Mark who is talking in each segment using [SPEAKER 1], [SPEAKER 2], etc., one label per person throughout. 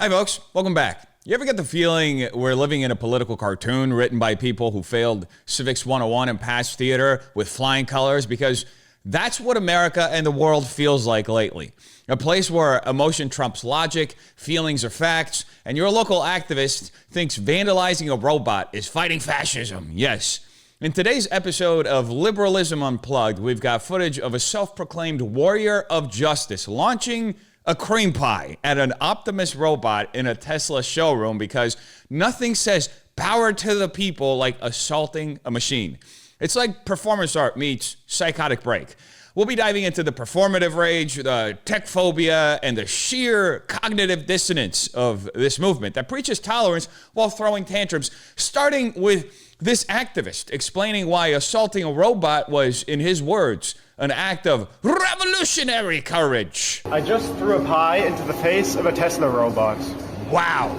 [SPEAKER 1] Hi folks, welcome back. You ever get the feeling we're living in a political cartoon written by people who failed Civics 101 and passed theater with flying colors? Because that's what America and the world feels like lately. A place where emotion trumps logic, feelings are facts, and your local activist thinks vandalizing a robot is fighting fascism. Yes. In today's episode of Liberalism Unplugged, we've got footage of a self-proclaimed warrior of justice launching a cream pie at an Optimus robot in a Tesla showroom because nothing says power to the people like assaulting a machine. It's like performance art meets psychotic break. We'll be diving into the performative rage, the tech phobia, and the sheer cognitive dissonance of this movement that preaches tolerance while throwing tantrums, starting with this activist explaining why assaulting a robot was, in his words, an act of revolutionary courage.
[SPEAKER 2] I just threw a pie into the face of a Tesla robot.
[SPEAKER 1] Wow.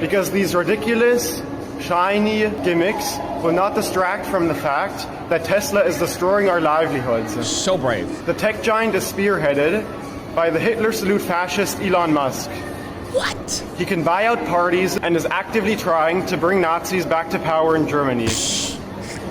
[SPEAKER 2] Because these ridiculous, shiny gimmicks will not distract from the fact that Tesla is destroying our livelihoods.
[SPEAKER 1] So brave.
[SPEAKER 2] The tech giant is spearheaded by the Hitler salute fascist Elon Musk.
[SPEAKER 1] What?
[SPEAKER 2] He can buy out parties and is actively trying to bring Nazis back to power in Germany.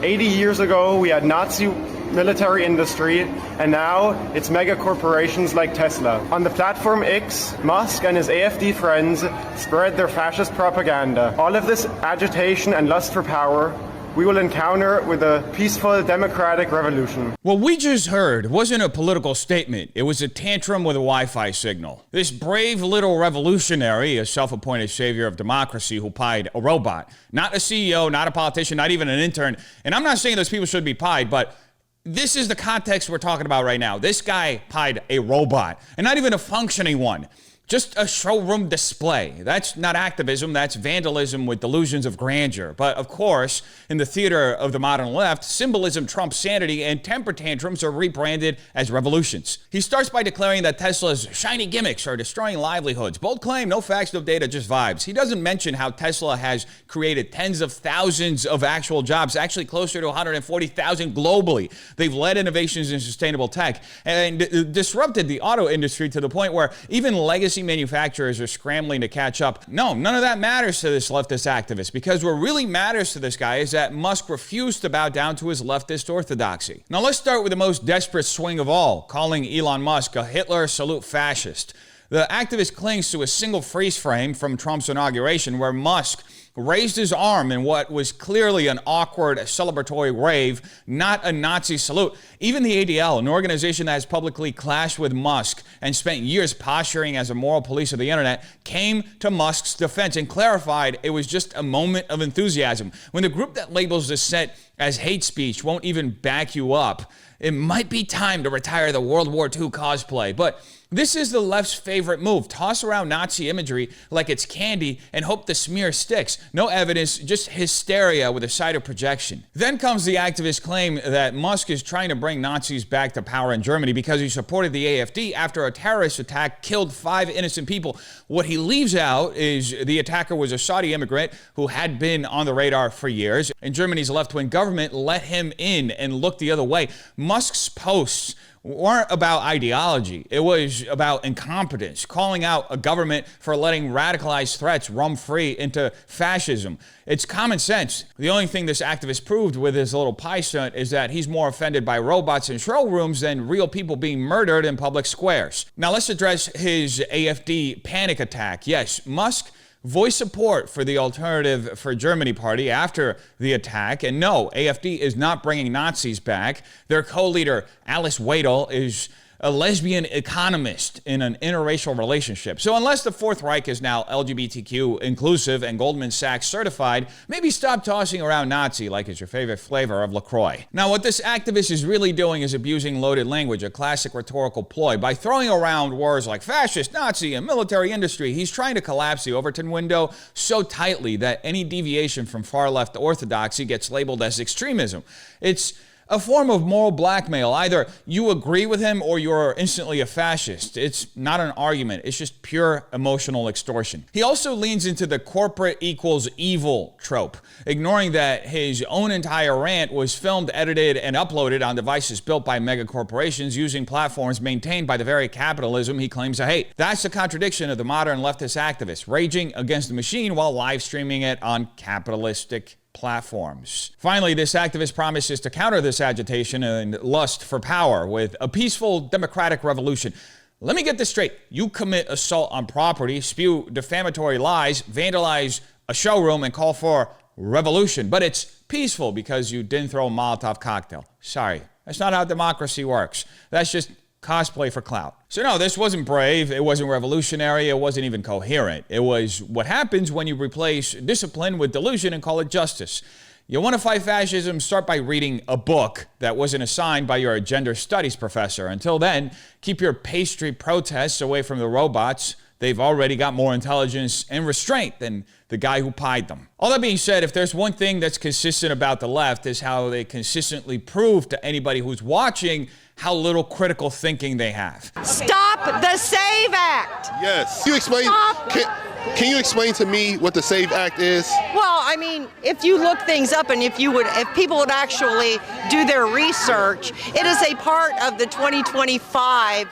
[SPEAKER 2] 80 years ago, we had Nazi military industry, and now it's mega corporations like Tesla. On the platform X, Musk and his AfD friends spread their fascist propaganda. All of this agitation and lust for power we will encounter with a peaceful democratic revolution.
[SPEAKER 1] What we just heard wasn't a political statement. It was a tantrum with a Wi-Fi signal. This brave little revolutionary, a self-appointed savior of democracy who pied a robot, not a CEO, not a politician, not even an intern. And I'm not saying those people should be pied, but this is the context we're talking about right now. This guy pied a robot, and not even a functioning one. Just a showroom display. That's not activism, that's vandalism with delusions of grandeur. But of course, in the theater of the modern left, symbolism trumps sanity and temper tantrums are rebranded as revolutions. He starts by declaring that Tesla's shiny gimmicks are destroying livelihoods. Bold claim, no facts, no data, just vibes. He doesn't mention how Tesla has created tens of thousands of actual jobs, actually closer to 140,000 globally. They've led innovations in sustainable tech and disrupted the auto industry to the point where even legacy manufacturers are scrambling to catch up. No, none of that matters to this leftist activist, because what really matters to this guy is that Musk refused to bow down to his leftist orthodoxy. Now let's start with the most desperate swing of all, calling Elon Musk a Hitler salute fascist. The activist clings to a single freeze frame from Trump's inauguration where Musk raised his arm in what was clearly an awkward celebratory wave, not a Nazi salute. Even the ADL, an organization that has publicly clashed with Musk and spent years posturing as a moral police of the internet, came to Musk's defense and clarified it was just a moment of enthusiasm. When the group that labels dissent as hate speech won't even back you up, it might be time to retire the World War II cosplay. But this is the left's favorite move. Toss around Nazi imagery like it's candy and hope the smear sticks. No evidence, just hysteria with a side of projection. Then comes the activist claim that Musk is trying to bring Nazis back to power in Germany because he supported the AfD after a terrorist attack killed 5 innocent people. What he leaves out is the attacker was a Saudi immigrant who had been on the radar for years, and Germany's left-wing government let him in and looked the other way. Musk's posts weren't about ideology. It was about incompetence, calling out a government for letting radicalized threats roam free into fascism. It's common sense. The only thing this activist proved with his little pie stunt is that he's more offended by robots in showrooms than real people being murdered in public squares. Now let's address his AfD panic attack. Yes, Musk voiced support for the Alternative for Germany party after the attack. And no, AfD is not bringing Nazis back. Their co-leader, Alice Weidel, is a lesbian economist in an interracial relationship. So unless the Fourth Reich is now LGBTQ inclusive and Goldman Sachs certified, maybe stop tossing around Nazi like it's your favorite flavor of LaCroix. Now what this activist is really doing is abusing loaded language, a classic rhetorical ploy. By throwing around words like fascist, Nazi, and military industry, he's trying to collapse the Overton window so tightly that any deviation from far left orthodoxy gets labeled as extremism. It's a form of moral blackmail. Either you agree with him or you're instantly a fascist. It's not an argument. It's just pure emotional extortion. He also leans into the corporate equals evil trope, ignoring that his own entire rant was filmed, edited, and uploaded on devices built by mega corporations using platforms maintained by the very capitalism he claims to hate. That's the contradiction of the modern leftist activist, raging against the machine while live streaming it on capitalistic platforms. Finally, this activist promises to counter this agitation and lust for power with a peaceful democratic revolution. Let me get this straight. You commit assault on property, spew defamatory lies, vandalize a showroom, and call for revolution. But it's peaceful because you didn't throw a Molotov cocktail. Sorry, that's not how democracy works. That's just cosplay for clout. So no, this wasn't brave, it wasn't revolutionary, it wasn't even coherent. It was what happens when you replace discipline with delusion and call it justice. You want to fight fascism, start by reading a book that wasn't assigned by your gender studies professor. Until then, keep your pastry protests away from the robots. They've already got more intelligence and restraint than the guy who pied them. All that being said, if there's one thing that's consistent about the left is how they consistently prove to anybody who's watching how little critical thinking they have.
[SPEAKER 3] Stop the SAVE Act!
[SPEAKER 4] Yes. Can you explain to me what the SAVE Act is?
[SPEAKER 3] Well, I mean, if you look things up and if people would actually do their research, it is a part of the 2025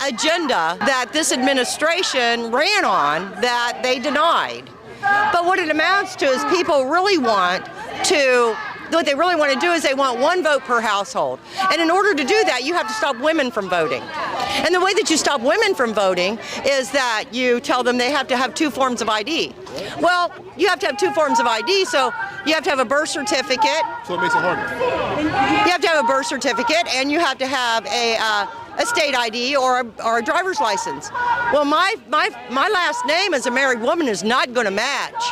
[SPEAKER 3] agenda that this administration ran on that they denied. But what it amounts to is people really want to what they really want to do is they want one vote per household. And in order to do that, you have to stop women from voting. And the way that you stop women from voting is that you tell them they have to have 2 forms of ID. Well, you have to have 2 forms of ID, so you have to have a birth certificate.
[SPEAKER 4] So it makes it harder.
[SPEAKER 3] You have to have a birth certificate, and you have to have a state ID or a driver's license. Well, my last name as a married woman is not going to match.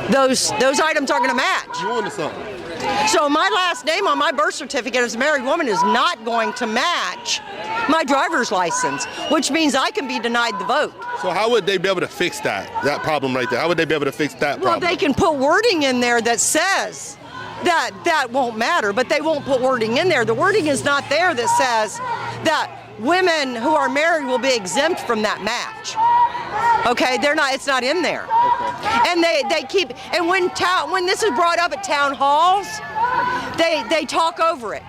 [SPEAKER 3] Those items aren't going to match.
[SPEAKER 4] You want something?
[SPEAKER 3] So my last name on my birth certificate as a married woman is not going to match my driver's license, which means I can be denied the vote.
[SPEAKER 4] So how would they be able to fix that problem right there? How would they be able to fix that problem?
[SPEAKER 3] Well, they can put wording in there that says that won't matter, but they won't put wording in there. The wording is not there that says that women who are married will be exempt from that match. Okay, they're not. It's not in there. Okay. And they keep. And when this is brought up at town halls, they talk over it.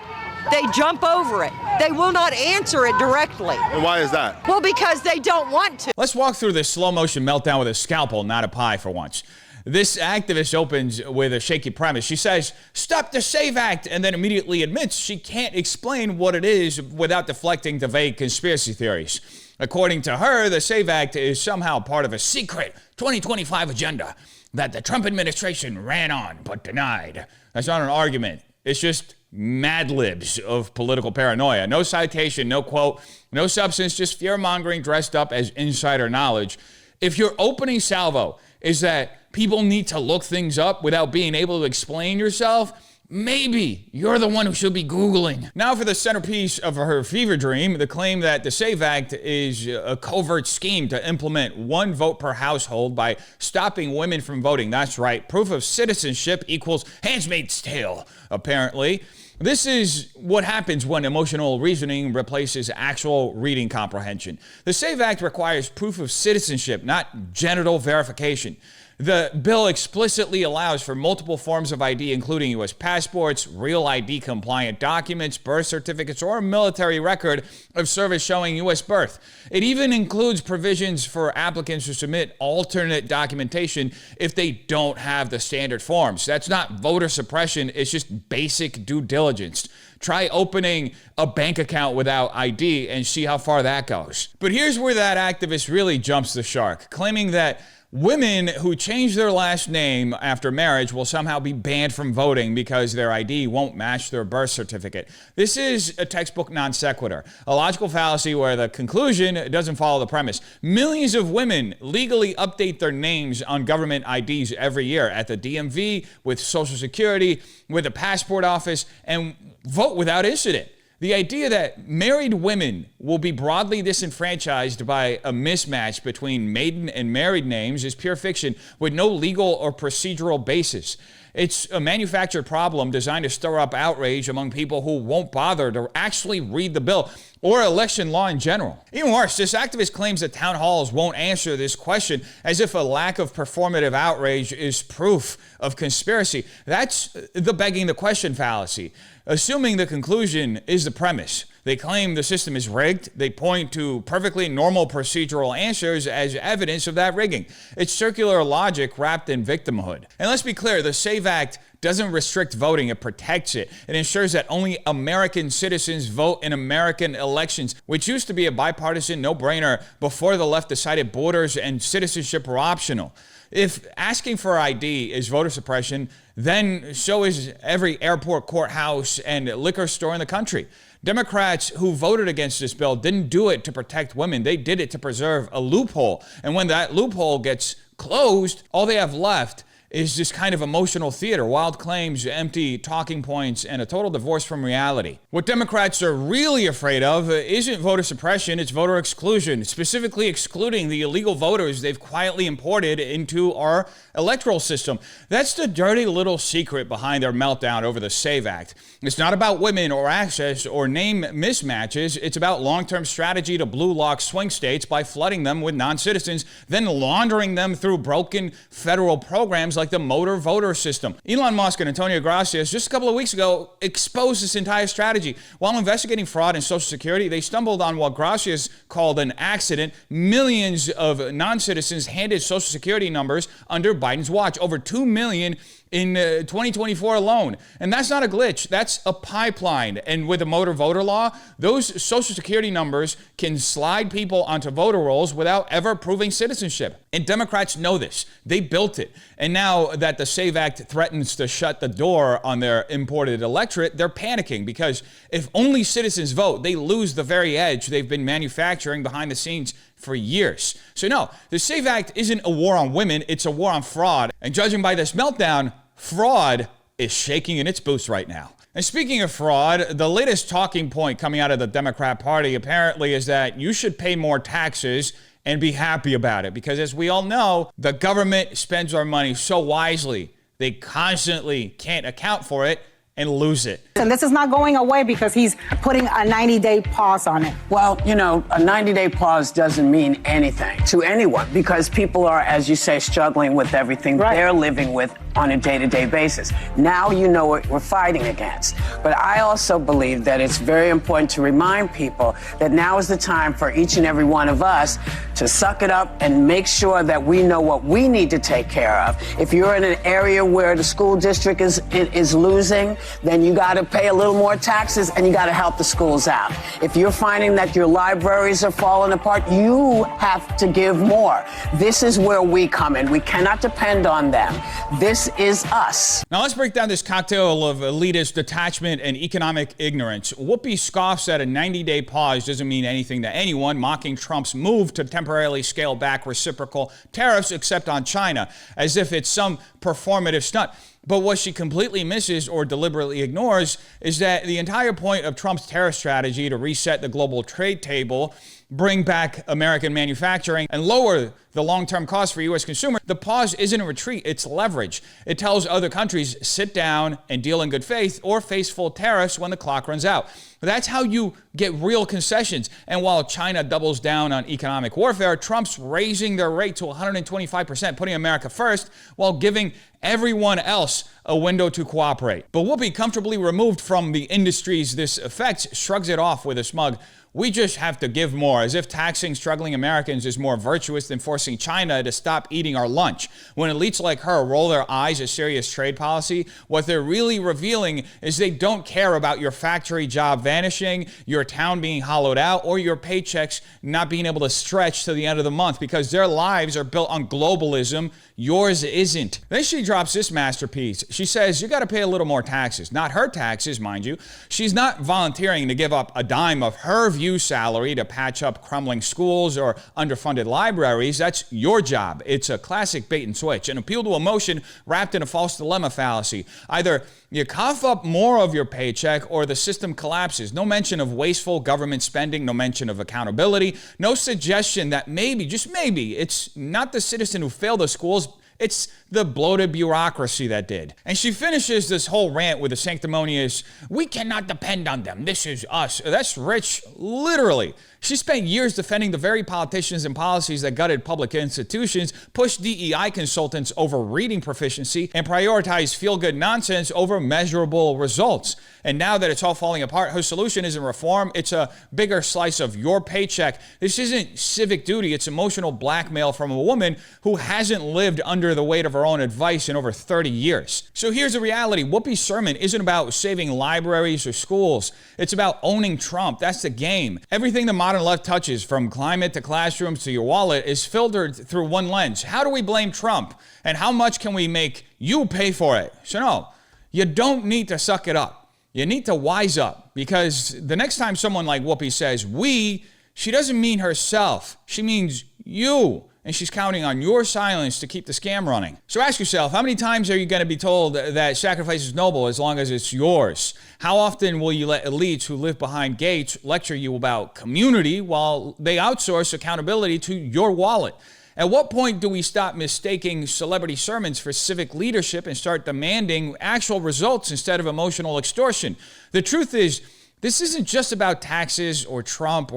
[SPEAKER 3] They jump over it. They will not answer it directly.
[SPEAKER 4] And why is that?
[SPEAKER 3] Well, because they don't want to.
[SPEAKER 1] Let's walk through this slow motion meltdown with a scalpel, not a pie for once. This activist opens with a shaky premise. She says, "Stop the SAVE Act," and then immediately admits she can't explain what it is without deflecting to vague conspiracy theories. According to her, the SAVE Act is somehow part of a secret 2025 agenda that the Trump administration ran on but denied. That's not an argument. It's just mad libs of political paranoia. No citation, no quote, no substance, just fear-mongering dressed up as insider knowledge. If your opening salvo is that people need to look things up without being able to explain yourself, maybe you're the one who should be Googling. Now for the centerpiece of her fever dream, the claim that the SAVE Act is a covert scheme to implement 1 vote per household by stopping women from voting. That's right, proof of citizenship equals Handmaid's Tale, apparently. This is what happens when emotional reasoning replaces actual reading comprehension. The SAVE Act requires proof of citizenship, not genital verification. The bill explicitly allows for multiple forms of ID, including U.S. passports, real ID compliant documents, birth certificates, or a military record of service showing U.S. birth. It even includes provisions for applicants to submit alternate documentation if they don't have the standard forms. That's not voter suppression, it's just basic due diligence. Try opening a bank account without ID and see how far that goes. But here's where that activist really jumps the shark, claiming that women who change their last name after marriage will somehow be banned from voting because their ID won't match their birth certificate. This is a textbook non sequitur, a logical fallacy where the conclusion doesn't follow the premise. Millions of women legally update their names on government IDs every year at the DMV, with Social Security, with the passport office, and vote without incident. The idea that married women will be broadly disenfranchised by a mismatch between maiden and married names is pure fiction with no legal or procedural basis. It's a manufactured problem designed to stir up outrage among people who won't bother to actually read the bill or election law in general. Even worse, this activist claims that town halls won't answer this question, as if a lack of performative outrage is proof of conspiracy. That's the begging the question fallacy. Assuming the conclusion is the premise. They claim the system is rigged. They point to perfectly normal procedural answers as evidence of that rigging. It's circular logic wrapped in victimhood. And let's be clear, the SAVE Act doesn't restrict voting, it protects it. It ensures that only American citizens vote in American elections, which used to be a bipartisan no-brainer before the left decided borders and citizenship were optional. If asking for ID is voter suppression, then so is every airport, courthouse, and liquor store in the country. Democrats who voted against this bill didn't do it to protect women. They did it to preserve a loophole. And when that loophole gets closed, all they have left is this kind of emotional theater, wild claims, empty talking points, and a total divorce from reality. What Democrats are really afraid of isn't voter suppression, it's voter exclusion, specifically excluding the illegal voters they've quietly imported into our electoral system. That's the dirty little secret behind their meltdown over the SAVE Act. It's not about women or access or name mismatches. It's about long-term strategy to blue lock swing states by flooding them with non-citizens, then laundering them through broken federal programs like the motor voter system. Elon Musk and Antonio Gracias just a couple of weeks ago exposed this entire strategy. While investigating fraud in Social Security, they stumbled on what Gracias called an accident. Millions of non-citizens handed Social Security numbers under Biden's watch, over 2 million in 2024 alone. And that's not a glitch, that's a pipeline. And with the motor voter law, those Social Security numbers can slide people onto voter rolls without ever proving citizenship. And Democrats know this. They built it. And now that the SAVE Act threatens to shut the door on their imported electorate, they're panicking because if only citizens vote, they lose the very edge they've been manufacturing behind the scenes for years. So no, the SAVE Act isn't a war on women, it's a war on fraud. And judging by this meltdown, fraud is shaking in its boots right now. And speaking of fraud, the latest talking point coming out of the Democrat Party apparently is that you should pay more taxes and be happy about it. Because as we all know, the government spends our money so wisely, they constantly can't account for it and lose it.
[SPEAKER 5] And this is not going away because he's putting a 90-day pause on it.
[SPEAKER 6] Well, you know, a 90-day pause doesn't mean anything to anyone because people are, as you say, struggling with everything they're living with on a day-to-day basis. Now you know what we're fighting against. But I also believe that it's very important to remind people that now is the time for each and every one of us to suck it up and make sure that we know what we need to take care of. If you're in an area where the school district is losing, then you got to pay a little more taxes and you got to help the schools out. If you're finding that your libraries are falling apart, you have to give more. This is where we come in. We cannot depend on them. This is us.
[SPEAKER 1] Now let's break down this cocktail of elitist detachment and economic ignorance. Whoopi scoffs at a 90-day pause doesn't mean anything to anyone, mocking Trump's move to temporarily scale back reciprocal tariffs except on China, as if it's some performative stunt. But what she completely misses or deliberately ignores is that the entire point of Trump's tariff strategy to reset the global trade table, bring back American manufacturing, and lower the long-term cost for U.S. consumers, the pause isn't a retreat, it's leverage. It tells other countries, sit down and deal in good faith or face full tariffs when the clock runs out. That's how you get real concessions. And while China doubles down on economic warfare, Trump's raising their rate to 125%, putting America first, while giving everyone else a window to cooperate. But Whoopi, comfortably removed from the industries this affects, shrugs it off with a smug, "We just have to give more," as if taxing struggling Americans is more virtuous than forcing China to stop eating our lunch. When elites like her roll their eyes at serious trade policy, what they're really revealing is they don't care about your factory job vanishing, your town being hollowed out, or your paychecks not being able to stretch to the end of the month, because their lives are built on globalism. Yours isn't. Then she drops this masterpiece. She says, you got to pay a little more taxes. Not her taxes, mind you. She's not volunteering to give up a dime of her view salary to patch up crumbling schools or underfunded libraries. That's your job. It's a classic bait and switch, an appeal to emotion wrapped in a false dilemma fallacy. Either you cough up more of your paycheck or the system collapses. No mention of wasteful government spending, no mention of accountability, no suggestion that maybe, just maybe, it's not the citizen who failed the schools, It's the bloated bureaucracy that did. And she finishes this whole rant with a sanctimonious, "We cannot depend on them. This is us." That's rich, literally. She spent years defending the very politicians and policies that gutted public institutions, pushed DEI consultants over reading proficiency, and prioritized feel-good nonsense over measurable results. And now that it's all falling apart, her solution isn't reform, it's a bigger slice of your paycheck. This isn't civic duty, it's emotional blackmail from a woman who hasn't lived under the weight of her own advice in over 30 years. So here's the reality. Whoopi's sermon isn't about saving libraries or schools. It's about owning Trump. That's the game. Everything the modern left touches, from climate to classrooms to your wallet, is filtered through one lens. How do we blame Trump? And how much can we make you pay for it? So no, you don't need to suck it up. You need to wise up, because the next time someone like Whoopi says we, she doesn't mean herself. She means you. And she's counting on your silence to keep the scam running. So ask yourself, how many times are you going to be told that sacrifice is noble as long as it's yours? How often will you let elites who live behind gates lecture you about community while they outsource accountability to your wallet? At what point do we stop mistaking celebrity sermons for civic leadership and start demanding actual results instead of emotional extortion? The truth is, this isn't just about taxes or Trump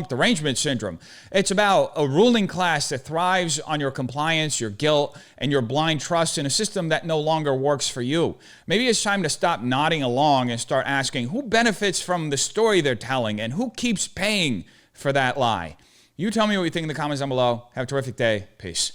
[SPEAKER 1] derangement syndrome. It's about a ruling class that thrives on your compliance, your guilt, and your blind trust in a system that no longer works for you. Maybe it's time to stop nodding along and start asking who benefits from the story they're telling and who keeps paying for that lie. You tell me what you think in the comments down below. Have a terrific day. Peace.